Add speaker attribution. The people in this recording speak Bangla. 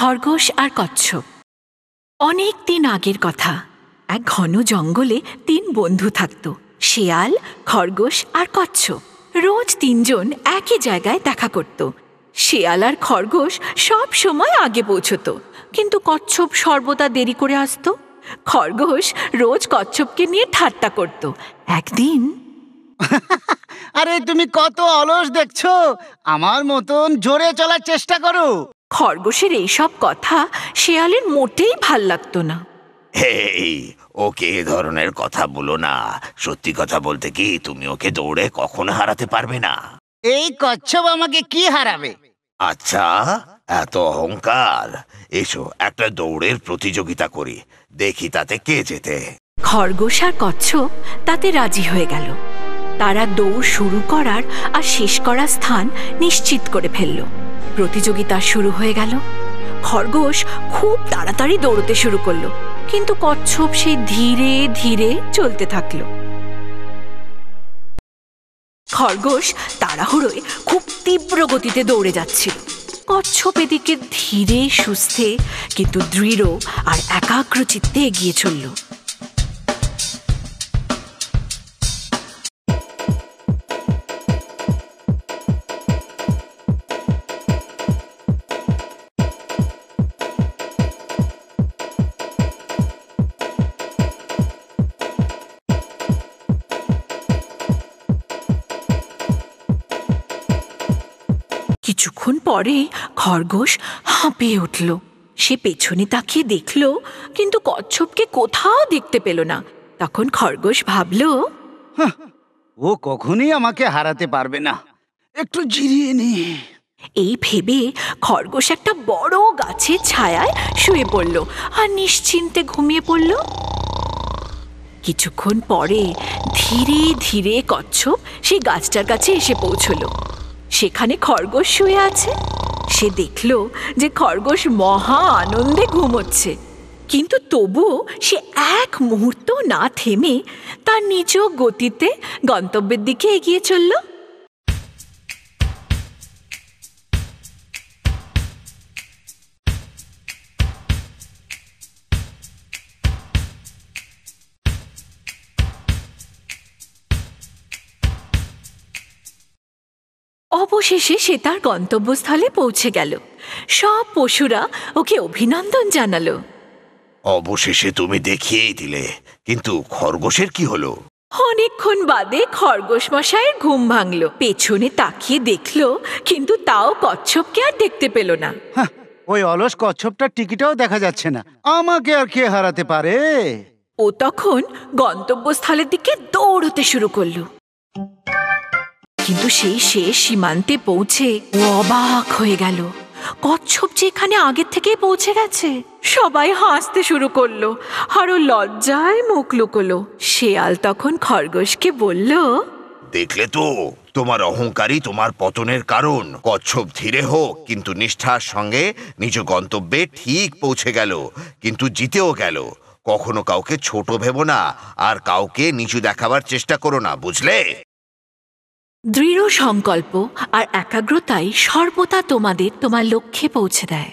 Speaker 1: খরগোশ আর কচ্ছপ। অনেক দিন আগের কথা। এক ঘন জঙ্গলে ৩ বন্ধু থাকত, শেয়াল, খরগোশ আর কচ্ছপ। রোজ ৩ জন একই জায়গায় দেখা করত। শেয়াল আর খরগোশ সব সময় আগে পৌঁছত, কিন্তু কচ্ছপ সর্বদা দেরি করে আসত। খরগোশ রোজ কচ্ছপকে নিয়ে ঠাট্টা করত। একদিন,
Speaker 2: আরে তুমি কত অলস দেখছো, আমার মতন জোরে চলার চেষ্টা করো।
Speaker 1: খরগোশের এইসব কথা শেয়ালের মোটেই ভাল লাগতো না।
Speaker 3: এই, ওকে এ ধরনের কথা বলো না। সত্যি কথা বলতে কি, তুমি ওকে দৌড়ে কখনো হারাতে পারবে না।
Speaker 2: এই কচ্ছপ আমাকে কি হারাবে?
Speaker 3: আচ্ছা, এত অহংকার। এসো একটা দৌড়ের প্রতিযোগিতা করি, দেখি তাতে কে জেতে।
Speaker 1: খরগোশ আর কচ্ছপ তাতে রাজি হয়ে গেল। তারা দৌড় শুরু করার আর শেষ করার স্থান নিশ্চিত করে ফেলল। প্রতিযোগিতা শুরু হয়ে গেল। খরগোশ খুব তাড়াতাড়ি দৌড়তে শুরু করলো, কিন্তু কচ্ছপ সে ধীরে ধীরে চলতে থাকলো। খরগোশ তাড়াহুড়োয় খুব তীব্র গতিতে দৌড়ে যাচ্ছিল। কচ্ছপ এদিকে ধীরে সুস্থে কিন্তু দৃঢ় আর একাগ্র চিত্তে এগিয়ে চলল। কিছুক্ষণ পরে খরগোশ হাঁপিয়ে উঠল। সে পেছনে তাকিয়ে দেখল, কিন্তু কচ্ছপকে কোথাও দেখতে পেল না। তখন খরগোশ ভাবল,
Speaker 2: ও কখনই আমাকে হারাতে পারবে না, একটু জিরিয়ে নি।
Speaker 1: এই ভেবে খরগোশ একটা বড় গাছের ছায়ায় শুয়ে পড়ল আর নিশ্চিন্তে ঘুমিয়ে পড়ল। কিছুক্ষণ পরে ধীরে ধীরে কচ্ছপ সেই গাছটার কাছে এসে পৌঁছল। সেখানে খরগোশ শুয়ে আছে। সে দেখল যে খরগোশ মহা আনন্দে ঘুমোচ্ছে, কিন্তু তবুও সে এক মুহূর্ত না থেমে তার নিজ গতিতে গন্তব্যের দিকে এগিয়ে চলল। অবশেষে সে তার গন্তব্যস্থলে পৌঁছে গেল। সব পশুরা ওকে অভিনন্দন জানালো।
Speaker 3: অবশেষে তুমি দেখিয়েই দিলে, কিন্তু খরগোশের কি হলো?
Speaker 1: অনেকক্ষণ বাদে খরগোশ মশাইয়ের ঘুম ভাঙল। পেছনে তাকিয়ে দেখল, কিন্তু তাও কচ্ছপকে আর দেখতে পেল না।
Speaker 2: ওই অলস কচ্ছপটার টিকিটাও দেখা যাচ্ছে না, আমাকে আর কে হারাতে পারে?
Speaker 1: ও তখন গন্তব্যস্থলের দিকে দৌড়তে শুরু করলো। কিন্তু সেই শেষ সীমান্তে পৌঁছে ও অবাক হয়ে গেল। কচ্ছপ যে এখানে আগের থেকেই পৌঁছে গেছে। সবাই হাসতে শুরু করলো আর ও লজ্জায় মুখ লুকোলো। শেয়াল তখন খরগোশকে বলল,
Speaker 3: দেখলে তো, তোমার অহংকারই তোমার পতনের কারণ। কচ্ছপ ধীরে হোক কিন্তু নিষ্ঠার সঙ্গে নিজ গন্তব্যে ঠিক পৌঁছে গেল, কিন্তু জিতেও গেল। কখনো কাউকে ছোট ভেবো না, আর কাউকে নিচু দেখাবার চেষ্টা করো না, বুঝলে?
Speaker 1: দৃঢ় সংকল্প আর একাগ্রতাই সর্বদা তোমাদের তোমার লক্ষ্যে পৌঁছে দেয়।